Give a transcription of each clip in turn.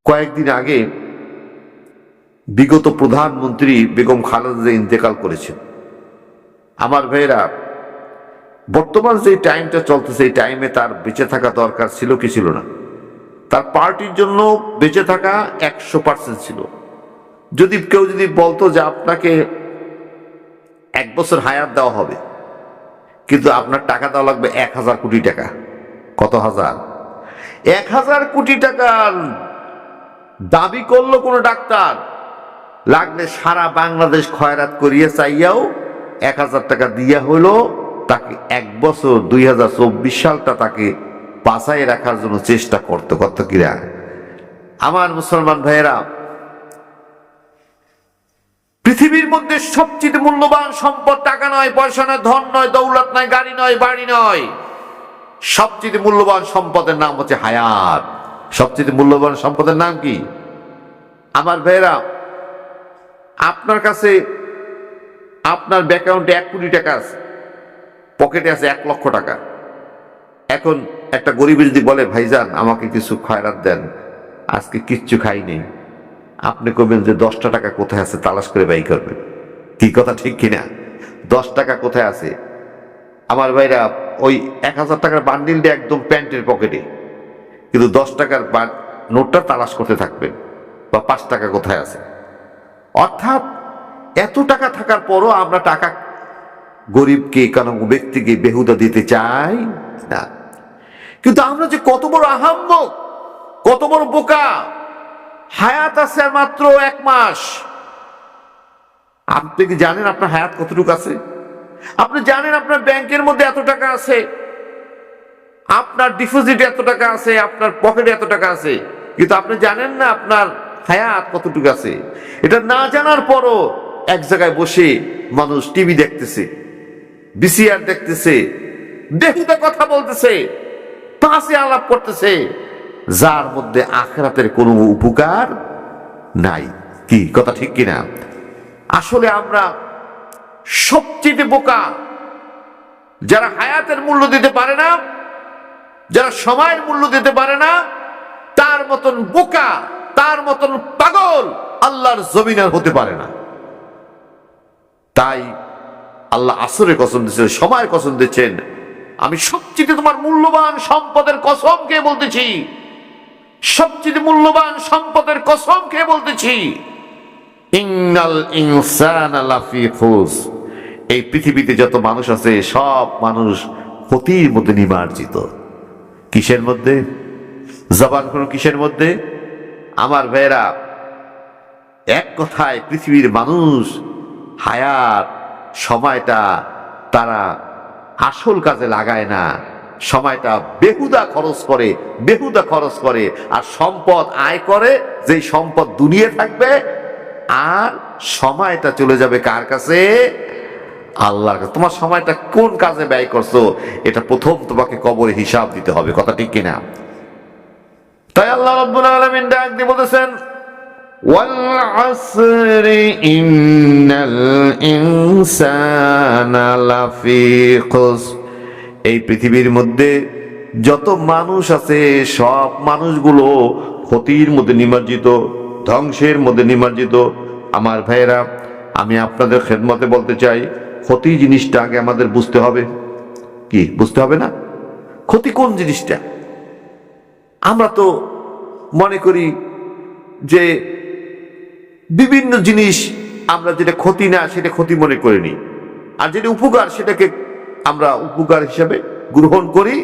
কয়েকদিন আগে বিগত প্রধানমন্ত্রী বেগম খালেদা জিয়া ইন্তেকাল করেছেন। আমার ভাইয়েরা, বর্তমান যে টাইমটা চলতেছে এই টাইমে তার বেঁচে থাকা দরকার ছিল কি ছিল না? তার পার্টির জন্য বেঁচে থাকা 100% ছিল। যদি কেউ বলতো যে আপনাকে 1 বছর হায়াত দেওয়া হবে, কিন্তু আপনার টাকা দেওয়া লাগবে 1000 কোটি টাকা। কত হাজার? 1000 কোটি টাকার দাবি করলো কোন ডাক্তার, লাগলে সারা বাংলাদেশ খয়রাত করিয়ে চাইয়াও 1000 টাকা দিয়া হলো তাকে 1 বছর 2024 সালটা তাকে বাঁচাই রাখার জন্য চেষ্টা করতে কিরা। আমার মুসলমান ভাইয়েরা, পৃথিবীর মধ্যে সবচেয়ে মূল্যবান সম্পদ টাকা নয়, পয়সা নয়, ধন নয়, দৌলত নয়, গাড়ি নয়, বাড়ি নয়। সবচেয়ে মূল্যবান সম্পদের নাম হচ্ছে হায়াত। সবচেয়ে মূল্যবান সম্পদের নাম কি? আমার ভাইয়েরা, আপনার কাছে আপনার ব্যাংক অ্যাকাউন্টে 1 কোটি টাকা আছে, পকেটে আছে 1 লক্ষ টাকা। এখন একটা গরিব যদি বলে ভাইজান আমাকে কিছু খয়রাত দেন, আজকে কিচ্ছু খাই নেই, আপনি কবেন যে 10টা টাকা কোথায় আছে তালাশ করে বাই করবেন। কি কথা ঠিক কিনা? 10 টাকা কোথায় আছে? আমার ভাইরা, ওই 1000 টাকার বান্ডিলটা একদম প্যান্টের পকেটে, কিন্তু 10 টাকার নোটটা তালাশ করতে থাকবেন, বা 5 টাকা কোথায় আছে। অর্থাৎ এত টাকা থাকার পরও আমরা টাকা গরিবকে, কোনো ব্যক্তিকে বেহুদা দিতে চাই না। কিন্তু আমরা যে কত বড় আহাম্মক, কত বড় বোকা! হায়াত আছে আর মাত্র 1 মাস। আপনি কি জানেন আপনার হায়াত কতটুকু আছে? আপনি জানেন আপনার ব্যাংকের মধ্যে এত টাকা আছে, আপনার ডিপোজিটে এত টাকা আছে, আপনার পকেটে এত টাকা আছে, কিন্তু আপনি জানেন না আপনার হায়াত কতটুকু আছে। এটা না জানার পরও এক জায়গায় বসে মানুষ টিভি দেখতেছে, বিসিআর দেখতেছে, বেহুদা কথা বলতেছে, তাসে আলাপ করতেছে, যার মধ্যে আখিরাতের কোনো উপকার নাই। কি কথা ঠিক কিনা? আসলে আমরা সবচেয়ে বোকা যারা হায়াতের মূল্য দিতে পারে না, যারা সময়ের মূল্য দিতে পারে না। তার মতন বোকা, তার মতন পাগল আল্লাহর জমিন আর হতে পারে না। তাই আল্লাহ আসরের কসম দিচ্ছেন, সময়ের কসম দিচ্ছেন, আমি সবচেয়ে তোমার মূল্যবান সম্পদের কসম খেয়ে বলতেছি, সবচেয়ে মূল্যবান সম্পদের কসম খেয়ে বলতেছি, ইন্নাল ইনসানা লাফি খুস। এই পৃথিবীতে যত মানুষ আছে সব মানুষ ক্ষতির মধ্যে নিমজ্জিত। কিসের মধ্যে? জবান কোন কিসের মধ্যে? আমার ভাইয়েরা, এক কথায় পৃথিবীর মানুষ হায়াত সময়টা তারা আসল কাজে লাগায় না, সময়টা বেহুদা খরচ করে, আর সম্পদ আয় করে, যে সম্পদ দুনিয়া থাকবে, আর সময়টা চলে যাবে কার কাছে? আল্লাহর কাছে। তোমার সময়টা কোন কাজে ব্যয় করছো এটা প্রথম তোমাকে কবরে হিসাব দিতে হবে। কথা ঠিক কিনা? তাই আল্লাহ রাব্বুল আলামিন ডাক দিয়ে বলেছেন, ওয়াল আসরি ইন্নাল ইনসানা লাফি খুস। এই পৃথিবীর মধ্যে যত মানুষ আছে সব মানুষগুলো ক্ষতির মধ্যে নিমজ্জিত, ধ্বংসের মধ্যে নিমজ্জিত। আমার ভাইয়েরা, আমি আপনাদের খেদমতে বলতে চাই, ক্ষতি জিনিসটা আগে আমাদের বুঝতে হবে। কি বুঝতে হবে না? ক্ষতি কোন জিনিসটা? আমরা তো মনে করি যে বিভিন্ন জিনিস আমরা যেটা ক্ষতি না সেটা ক্ষতি মনে করিনি, আর যেটা উপকার সেটাকে আমরা উপকার হিসাবে গ্রহণ করি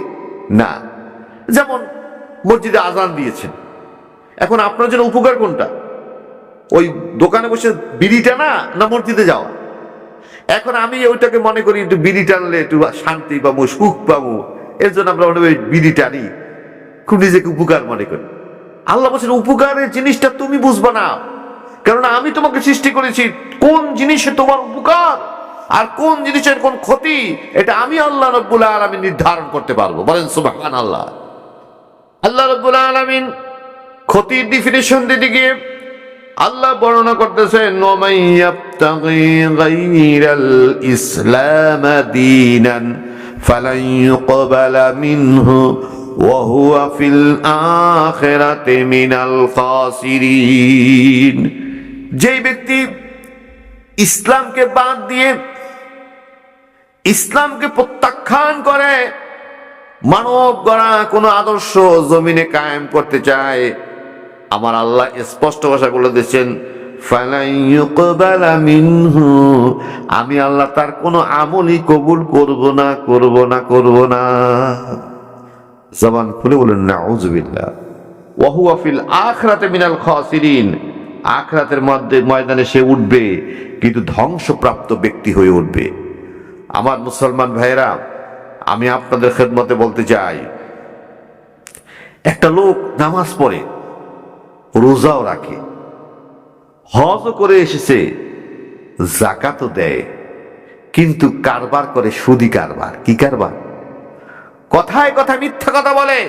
না। যেমন মসজিদে আজান দিয়েছেন, এখন আপনার জন্য উপকার কোনটা? ওই দোকানে বসে বিড়ি টানা না মসজিদে যাওয়া? এখন আমি ওইটাকে মনে করি একটু বিড়ি টানলে একটু শান্তি পাবো, সুখ পাবো, এর জন্য আমরা মনে করি বিড়ি টানি, খুব নিজেকে উপকার মনে করি। আল্লাহ বলছেন উপকারের জিনিসটা তুমি বুঝবা না, কেননা আমি তোমাকে সৃষ্টি করেছি। কোন জিনিসে তোমার উপকার আর কোন জিনিসের কোন ক্ষতি, এটা আমি আল্লাহ রাব্বুল আলামিন নির্ধারণ করতে পারবো। বলেন সুবহানাল্লাহ। আল্লাহ রাব্বুল আলামিন ক্ষতির ডেফিনিশন দিতে গিয়ে আল্লাহ বর্ণনা করতেছেন, ওয়ামান ইয়াবতাগি গায়রাল ইসলাম দীনান ফালান ইউকবালা মিনহু ওয়া হুয়া ফিল আখিরাতি মিনাল খাসিরিন। যেই ব্যক্তি ইসলামকে বাদ দিয়ে ইসলামকে প্রত্যাখ্যান করে মানব গড়া কোন আদর্শ জমিনে কায়েম করতে চায়, আমার আল্লাহ স্পষ্ট ভাষা বলে দিয়েছেন, ফালাই ইউকবালা মিনহু, আমি আল্লাহ তার কোনো আমলই কবুল করব না, করব না, করব না। জবান খুলে বলেন নাউযুবিল্লাহ। ওয়া হুয়া ফিল আখিরাতি মিনাল খাসিরিন, আখিরাতের ময়দানে সে উঠবে কিন্তু ধ্বংসপ্রাপ্ত ব্যক্তি হয়ে উঠবে। আমার মুসলমান ভাইরা, আমি আপনাদের খেদমতে বলতে চাই, একটা লোক নামাজ পড়ে, রোজাও রাখে, হজও করে এসেছে, যাকাতও দেয়, কিন্তু কারবার করে সুদি কারবার। কি কারবার? কথায় কথায় মিথ্যা কথা বলে,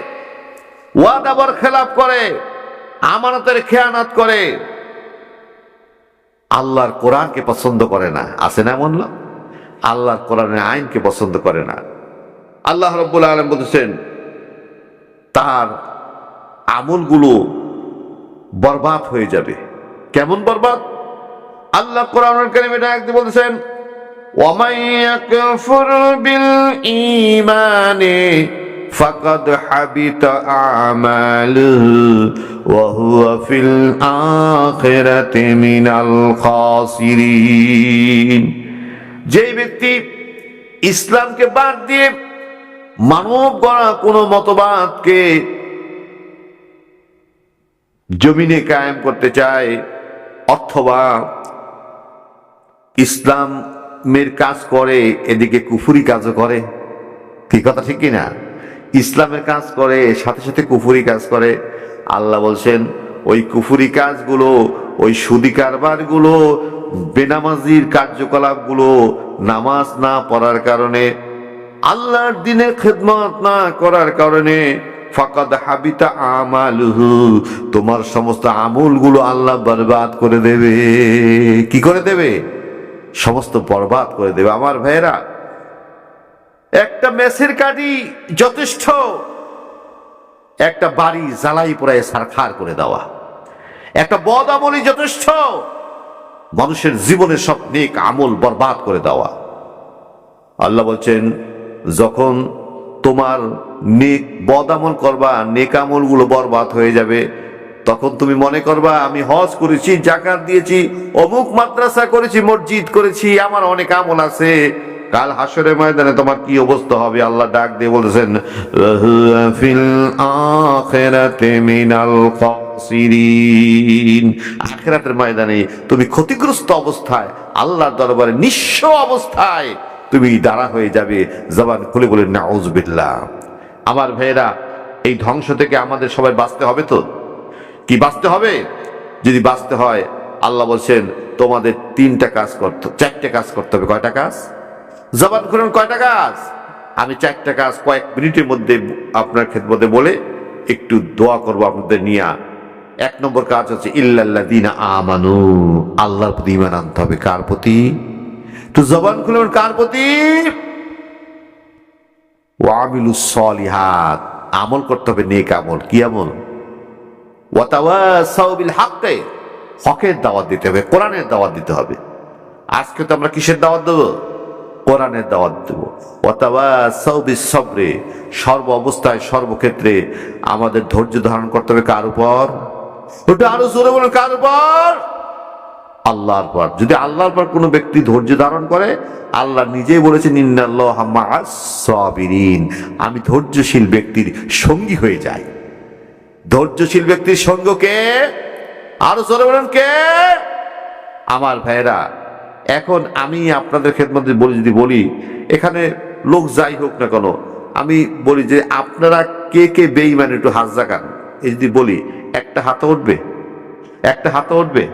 ওয়াদার খেলাপ করে, আমানতের খেয়ানত করে, আল্লাহর কোরআনকে পছন্দ করে না। আছে না এমন লোক? আল্লাহর কোরআনের আইনকে পছন্দ করে না। আল্লাহ রাব্বুল আলামিন বলেছেন তার আমলগুলো বরবাদ হয়ে যাবে। কেমন বরবাদ? আল্লাহ কোরআনুল কারীমে ডাকতে বলেছেন, ওয়া মান ইয়াকফুর বিল ঈমানি ফাকাদ হাবিতা আমালুহু ওয়া হুয়া ফিল আখিরাতি মিনাল খাসিরিন। যেই ব্যক্তি ইসলামকে বাদ দিয়ে মানব গড়া কোন মতবাদকে জমিনে কায়েম করতে চায়, অথবা ইসলামের কাজ করে এদিকে কুফরি কাজও করে, কি কথা ঠিক কিনা? ইসলামের কাজ করে সাথে সাথে কুফরি কাজ করে, আল্লাহ বলছেন ওই কুফরি কাজগুলো, ওই সুদি কারবারগুলো, বেনামাজির কার্যকলাপগুলো, নামাজ না পড়ার কারণে, আল্লাহর দিনের খেদমত না করার কারণে, ফাকাদ হাবিতা আমালুহু, তোমার সমস্ত আমলগুলো আল্লাহ বরবাদ করে দেবে। কি করে দেবে? সমস্ত বরবাদ করে দেবে। আমার ভাইয়েরা, একটা মেসের কাঠি যথেষ্ট একটা বাড়ি জ্বালাই পোড়ায় ছারখার করে দেওয়া। একটা বদ আমলই যথেষ্ট মানুষের জীবনের সব নেক আমল বরবাদ করে দেওয়া। আল্লাহ বলছেন, যখন তোমার নেক বদ আমল করবা, নেক আমলগুলো বরবাদ হয়ে যাবে, তখন তুমি মনে করবা আমি হজ করেছি, যাকাত দিয়েছি, অমুক মাদ্রাসা করেছি, মসজিদ করেছি, আমার অনেক আমল আছে। কাল হাসরের ময়দানে তোমার কি অবস্থা হবে? আল্লাহ ডাক দিয়ে বলেছেন, ফিল আখিরাতি মিনাল খাসিরিন, আখিরাতের ময়দানে তুমি ক্ষতিগ্রস্ত অবস্থায়, আল্লাহর দরবারে নিঃস্ব অবস্থায় তুমি দাঁড়া হয়ে যাবে। জবান খুলে বলেন নাউযুবিল্লাহ। আমার ভাইয়েরা, এই ধ্বংস থেকে আমাদের সবাই বাঁচতে হবে তো? কি বাঁচতে হবে? যদি বাঁচতে হয়, আল্লাহ বলছেন তোমাদের 3টা কাজ করতে, 4টে কাজ করতে হবে। কয়টা কাজ? জবান খুলেন, কয়টা কাজ? আমি 4টা কাজ কয়েক মিনিটের মধ্যে আপনার খেদমতে বলে একটু দোয়া করবো আপনাদের নিয়ে। 1 নম্বর কাজ হচ্ছে ইল্লাল্লাযীনা আমানু, আল্লাহর প্রতি ঈমান আনতে হবে। কার প্রতি? তো জবান খুলেন, কার প্রতি? ওয়া আমিলুস সলিহাত, আমল করতে হবে নেক আমল। কি আমল? ওয়া তাওয়াসাউ বিল হক, হকের দাওয়াত দিতে হবে, কোরআনের দাওয়াত দিতে হবে। আজকে তো আমরা কিসের দাওয়াত দেব? কোরআনের দাওয়াত দেব। ওয়া তাওয়াসাউ বিস সবরে, সর্ব অবস্থায় সর্বক্ষেত্রে আমাদের ধৈর্য ধারণ করতে হবে। কার উপর? ওটা আরো জোরে বলুন, কার উপর? আল্লাহর পর। যদি আল্লাহর পর কোনো ব্যক্তি ধৈর্য ধারণ করে, আল্লাহ নিজেই বলেছেন ইন্নাল্লাহা মা'আস সাবিরিন, আমি ধৈর্যশীল ব্যক্তির সঙ্গী হয়ে যাই। ধৈর্যশীল ব্যক্তির সঙ্গ কে? আরো জোরে বলেন, কে? আমার ভাইয়েরা, এখন আমি আপনাদের খেদমতে বলি, যদি বলি এখানে লোক যাই হোক না কেন, আমি বলি যে আপনারা কে কে বেঈমান একটু হাত জাগান। এই যদি বলি, একটা হাত উঠবে? একটা হাত উঠবে?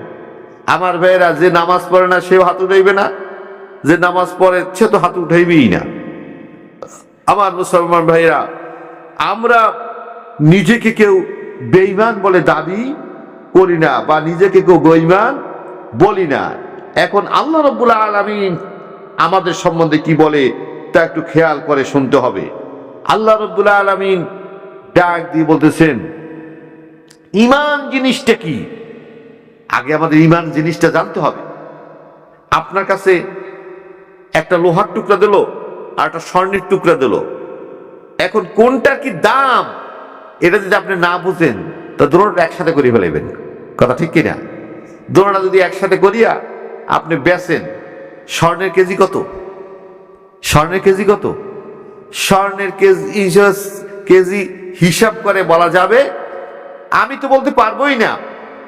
আমার ভাইয়েরা, যে নামাজ পড়ে না সেও হাত উঠাইবে না, যে নামাজ পড়ে সে তো হাত উঠাইবেই না। আমার মুসলমান ভাইয়েরা, আমরা নিজেকে কেউ বেঈমান বলে দাবি করি না, বা নিজেকে কেউ বেঈমান বলি না। এখন আল্লাহ রাব্বুল আলামিন আমাদের সম্বন্ধে কি বলে তা একটু খেয়াল করে শুনতে হবে। আল্লাহ রাব্বুল আলামিন ডাক দিয়ে বলতেছেন, ঈমান জিনিসটা কি? আগে আমাদের ঈমান জিনিসটা জানতে হবে। আপনার কাছে একটা লোহার টুকরা দিল আর একটা স্বর্ণের টুকরা দিল, এখন কোনটার কি দাম এটা যদি আপনি না বুঝেন তা দুটোটা একসাথে করে ফেলাইবেন। কথা ঠিক কিনা? দুটোটা যদি একসাথে করিয়া আপনি বেচেন, স্বর্ণের কেজি কত? স্বর্ণের কেজি কত? স্বর্ণের কেজি হিসাব করে বলা যাবে? আমি তো বলতে পারবোই না।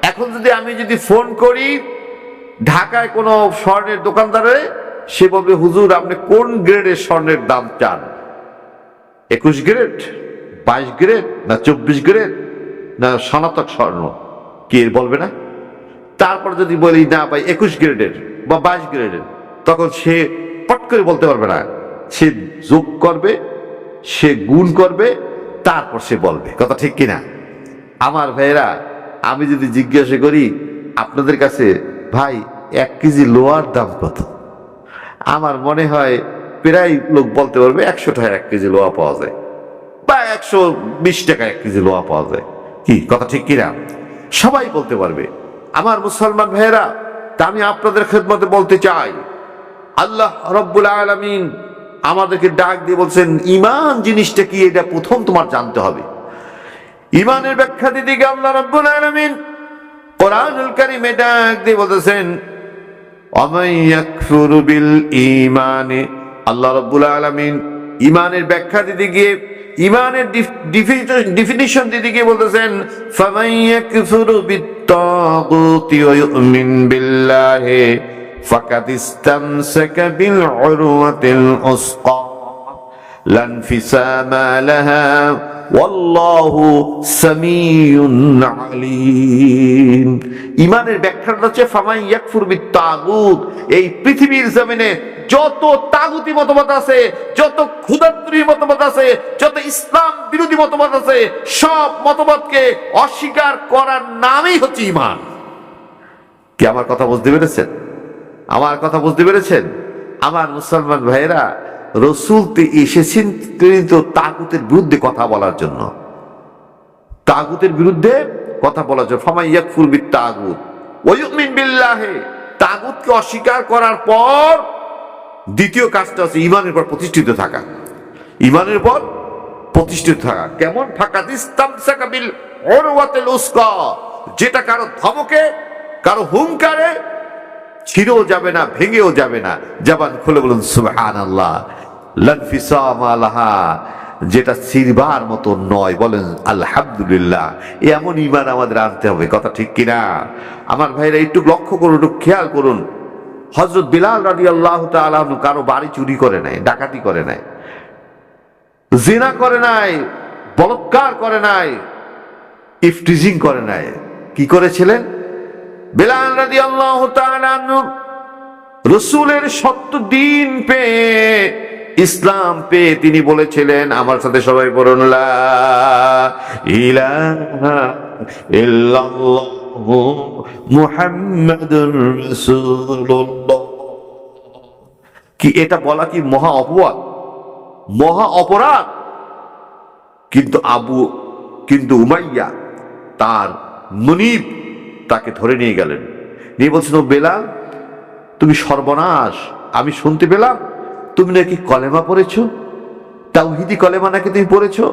এখন আমি যদি ফোন করি ঢাকায় কোনো স্বর্ণের দোকানদারে, সে বলবে, হুজুর আপনি কোন গ্রেডের স্বর্ণের দাম চান? 21 গ্রেড, 22 গ্রেড, না 24 গ্রেড, না সনাতক স্বর্ণ? কি বলবে না? তারপর যদি বলি না ভাই 21 গ্রেডের বা 22 গ্রেডের, তখন সে পট করে বলতে পারবে না। সে যোগ করবে, সে গুণ করবে, তারপর সে বলবে। কথা ঠিক কিনা? আমার ভাইয়েরা, আমি যদি জিজ্ঞাসা করি আপনাদের কাছে, ভাই 1 কেজি লোহার দাম কত? আমার মনে হয় প্রায় লোক বলতে পারবে 100 টাকা 1 কেজি লোহা পাওয়া যায়, বা 120 টাকা 1 কেজি লোহা পাওয়া যায়। কি কথা ঠিক কিনা? সবাই বলতে পারবে। আমার মুসলমান ভাইয়েরা, তা আমি আপনাদের খেদমতে বলতে চাই, আল্লাহ রাব্বুল আলামিন আমাদেরকে ডাক দিয়ে বলছেন, ঈমান জিনিসটা কি এটা প্রথম তোমার জানতে হবে। ঈমানের ব্যাখ্যা দিতে গিয়ে আল্লাহ রাব্বুল আলামিন কোরআনুল কারীমে ডাক দিয়ে বলতেছেন, ওয়ামান ইয়াকফুরু বিল ঈমানি, আল্লাহ রাব্বুল আলামিন ঈমানের ব্যাখ্যা দিতে গিয়ে, ঈমানের ডেফিনিশন দিতে গিয়ে বলতেছেন, ফামান ইয়াকফুরু বিত-তাগুতি ওয়া ইউমিন বিল্লাহি ফাকাদ ইসতামসাকা বিল উরওয়াতিল উসকা লা ইনফিসামা লাহা ওয়াল্লাহু সামিউন আলীম। ঈমানের ব্যাখ্যাটা হচ্ছে ফামান ইয়াকফুর বিত-তাগুত। এই পৃথিবীর জমিনে যত তাগুতি মতবাদ আছে, যত ক্ষুধাত্রী মতবাদ আছে, যত ইসলাম বিরোধী মতবাদ আছে, সব মতবাদকে অস্বীকার করার নামই হচ্ছে ঈমান। কি আমার কথা বুঝতে পেরেছেন? আমার কথা বুঝতে পেরেছেন? আমার মুসলমান ভাইয়েরা, রসুল এসেছেন কিন্তু তাগুতের বিরুদ্ধে কথা বলার জন্য, তাগুতের বিরুদ্ধে কথা বলার জন্য। ফামান ইয়াকফুর বিত-তাগুত ওয়া ইউমিন বিল্লাহি, তাগুতকে অস্বীকার করার পর দ্বিতীয় কাজটা হচ্ছে ঈমানের উপর প্রতিষ্ঠিত থাকা। ঈমানের উপর প্রতিষ্ঠিত থাকা কেমন? ফাকাদ ইসতামসাকা বিল উরওয়াতিল উসকা, যেটা কারো ধমকে, কারো হুঙ্কারে ছিঁড়েও যাবে না, ভেঙেও যাবে না। জবান খুলে বলুন সুবহানাল্লাহ। লা ইনফিসামা লাহা, যেটা ছিঁড়বার মতো নয়, বলেন আলহামদুলিল্লাহ। এমন ঈমান আমাদের আনতে হবে। কথা ঠিক কিনা? আমার ভাইরা একটু লক্ষ্য করুন, একটু খেয়াল করুন। হযরত বিলাল রাদিয়াল্লাহু তাআলা আনহু কারো বাড়ি চুরি করে নাই, ডাকাতি করে নাই, জিনা করে নাই, বলাৎকার করে নাই, ইফটিজিং করে নাই। কি করেছিলেন? বিলাল রাদিয়াল্লাহু তাআলা আনহু রাসূলের সত্য দ্বীন পেয়ে, ইসলাম পেয়ে তিনি বলেছিলেন, আমার সাথে সবাই বলুন, লা ইলাহা ইল্লাল্লাহু মুহাম্মাদুর রাসূলুল্লাহ। কি এটা বলা কি মহা অপবাদ, মহা অপরাধ? কিন্তু উমাইয়া তার মুনিব তাকে ধরে নিয়ে গেলেন, নিয়ে বলছেন, ও বেলাল, তুমি সর্বনাশ। আমি শুনতে পেলাম তুমি নাকি কলেমা পড়েছো, তাওহীদি কলেমা নাকি তুমি পড়েছো,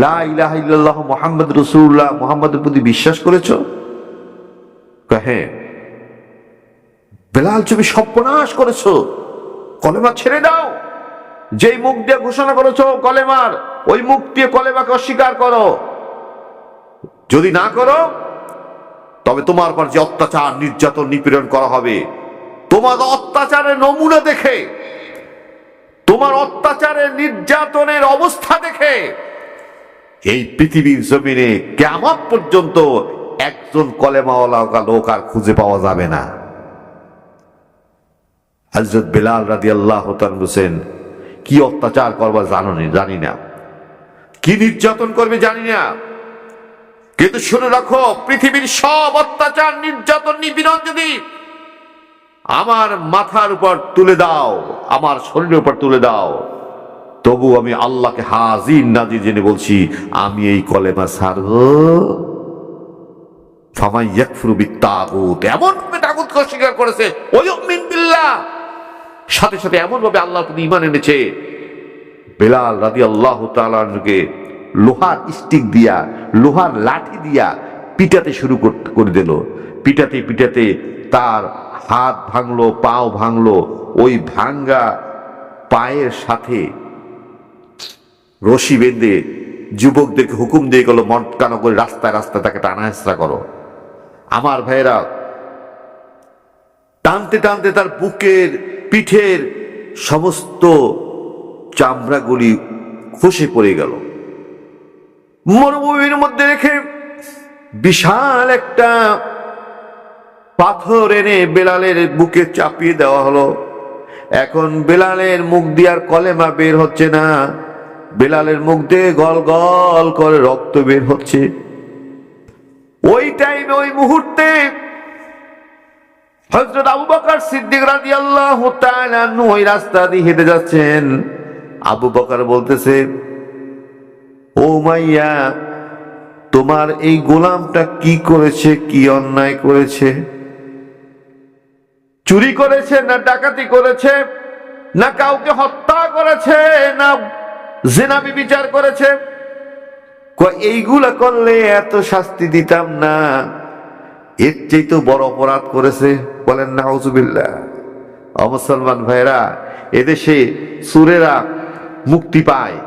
লা ইলাহা ইল্লাল্লাহু মুহাম্মাদুর রাসূলুল্লাহ, মুহাম্মাদের প্রতি বিশ্বাস করেছো। হ্যাঁ। বেলাল, তুমি সর্বনাশ করেছো, কলেমা ছেড়ে দাও। যেই মুখ দিয়ে ঘোষণা করেছো কলেমার, ওই মুখ দিয়ে কলেমাকে অস্বীকার করো। যদি না করো তবে তোমার উপর যে অত্যাচার, নির্যাতন, নিপীড়ন করা হবে, তোমার অত্যাচারের নমুনা দেখে, তোমার অত্যাচারের নির্যাতনের অবস্থা দেখে এই পৃথিবীর জমিনে কিয়ামত পর্যন্ত একজন কলেমাওয়ালা লোক আর খুঁজে পাওয়া যাবে না। হযরত বিলাল রাদিয়াল্লাহু তাআলা বলেন, কি অত্যাচার করবা জানি না, কি নির্যাতন করবে জানি না, কিন্তু শুনে রাখো, পৃথিবীর সব অত্যাচার, নির্যাতন, নিপীড়ন যদি আমার মাথার উপর তুলে দাও, আমার শরীরের উপর তুলে দাও, তবু আমি আল্লাহকে হাজির নাজির জেনে বলছি, আমি এই কলেমা ছাড়ব। ফামান ইয়াকফুরু বিত্তাগুত, এমন ভাবে তাগুতকে অস্বীকার করেছে, ওয়ায়ুমিন বিল্লাহ, সাথে সাথে এমন ভাবে আল্লাহর প্রতি ঈমান এনেছে। বেলাল রাদিয়াল্লাহু তাআলা আনহুকে লোহার স্টিক দিয়া, লোহার লাঠি দিয়া পিটাতে শুরু করে দিল। পিটাতে পিটাতে তার হাত ভাঙলো, পাও ভাঙলো। ওই ভাঙ্গা পায়ের সাথে রশি বেঁধে যুবকদেরকে হুকুম দিয়ে গেল, মটকানো করে রাস্তায় রাস্তায় তাকে টানা হেঁচড়া করো। আমার ভাইয়েরা, টানতে টানতে তার বুকের, পিঠের সমস্ত চামড়াগুলি খসে পড়ে গেল। মরুভূমির মধ্যে রেখে বিশাল একটা পাথর এনে বেলালের বুকে চাপিয়ে দেওয়া হলো। এখন বেলালের মুখ দিয়ে আর কলেমা বের হচ্ছে না, বেলালের মুখ দিয়ে গল গল করে রক্ত বের হচ্ছে। ওই টাইমে, ওই মুহূর্তে হযরত আবু বকর সিদ্দিক রাদিয়াল্লাহু তাআলা আনহু ওই রাস্তা দিয়ে হেঁটে যাচ্ছেন। আবু বকর বলতেছে, ও উমাইয়া, তোমার এই গোলামটা কি করেছে, কি অন্যায় করেছে? চুরি করেছে, না ডাকাতি করেছে, না কাউকে হত্যা করেছে, না জিনা ব্যভিচার করেছে? এইগুলা করলে এত শাস্তি দিতাম না, এর চেয়ে তো বড় অপরাধ করেছে। বলেন নাউজুবিল্লাহ। মুসলমান ভাইরা, এদেশে চোরেরা মুক্তি পায়,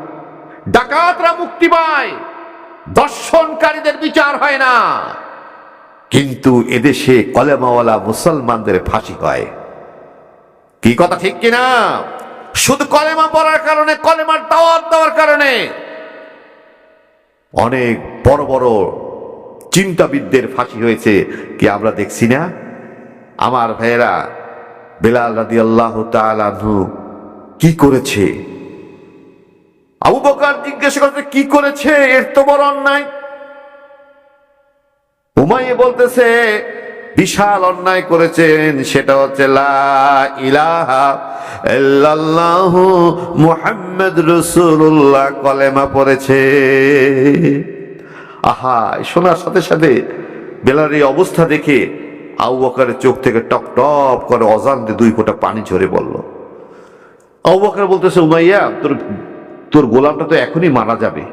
ডাকাতরা মুক্তি পায়, দর্শনকারীদের বিচার হয় না, কিন্তু এদেশে কলেমাওয়ালা মুসলমানদের ফাঁসি হয়। কি কথা ঠিক কিনা? শুধু কলেমা পড়ার কারণে, কলেমার দাওয়াত দেওয়ার কারণে অনেক বড় বড় চিন্তাবিদদের ফাঁসি হয়েছে, কি আমরা দেখছি না? আমার ভাইয়েরা, বেলাল রাদিয়াল্লাহু তাআলা আনহু কি করেছে? আবু বকর জিজ্ঞেস করতে, কি করেছে? এর তো বড় অন্যায়। উমাইয়া বলতেছে, বিশাল অন্যায় করেছেন, সেটা হচ্ছে লা ইলাহা ইল্লাল্লাহু মুহাম্মদ রাসূলুল্লাহ কলেমা পড়েছে। আহা, শোনার সাথে সাথে বেলালের এই অবস্থা দেখে আবু বকরের চোখ থেকে টপ টপ করে অজান্তে 2 ফোঁটা পানি ঝরে পড়ল। আবু বকর বলতেছে, উমাইয়া, তোর গোলামটা তো এখনই মারা যাবে,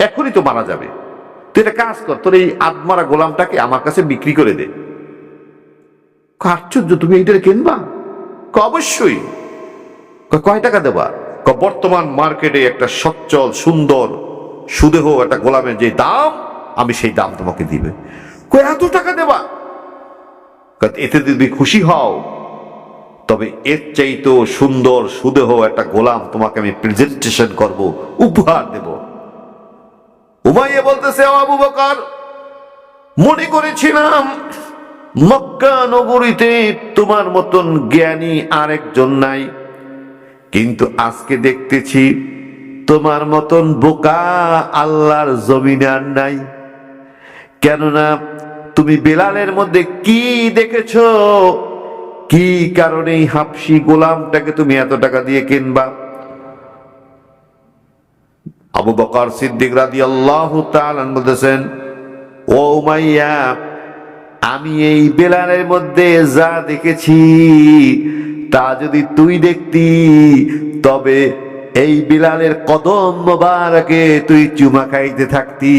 এখনই তো মারা যাবে। তুই একটা কাজ কর, তোর এই আদমারা গোলামটাকে আমার কাছে বিক্রি করে দে। আশ্চর্য, তুমি এইটা কিনবা? অবশ্যই। কয় টাকা দেবা? বর্তমান মার্কেটে একটা সচ্ছল, সুন্দর, সুদেহ একটা গোলামের যে দাম, আমি সেই দাম তোমাকে দিবে। এত টাকা দেবা? এতে যদি খুশি হও, তবে এর চাইতো সুন্দর, সুদেহ একটা গোলাম তোমাকে আমি প্রেজেন্টেশন করব, উপহার দেব। উমাইয়া বলতেছে, আবু বকর, মনে করেছিলাম মক্কা নগরীতে তোমার মতন জ্ঞানী আরেকজন নাই, কিন্তু আজকে দেখতেছি তোমার মতন বোকা আল্লাহর জমিনে আর নাই। কেননা তুমি বেলালের মধ্যে কি দেখেছো? কি কারণে এই হাবশী গোলামটাকে তুমি এত টাকা দিয়ে কিনবা? আবু বকর সিদ্দিক রাদিয়াল্লাহু তাআলা বলতেছেন, ও উমাইয়া, আমি এই বেলালের মধ্যে যা দেখেছি তা যদি তুই দেখতি, তবে এই বিলালের কদম মোবারকে তুই চুমা খাইতে থাকতি।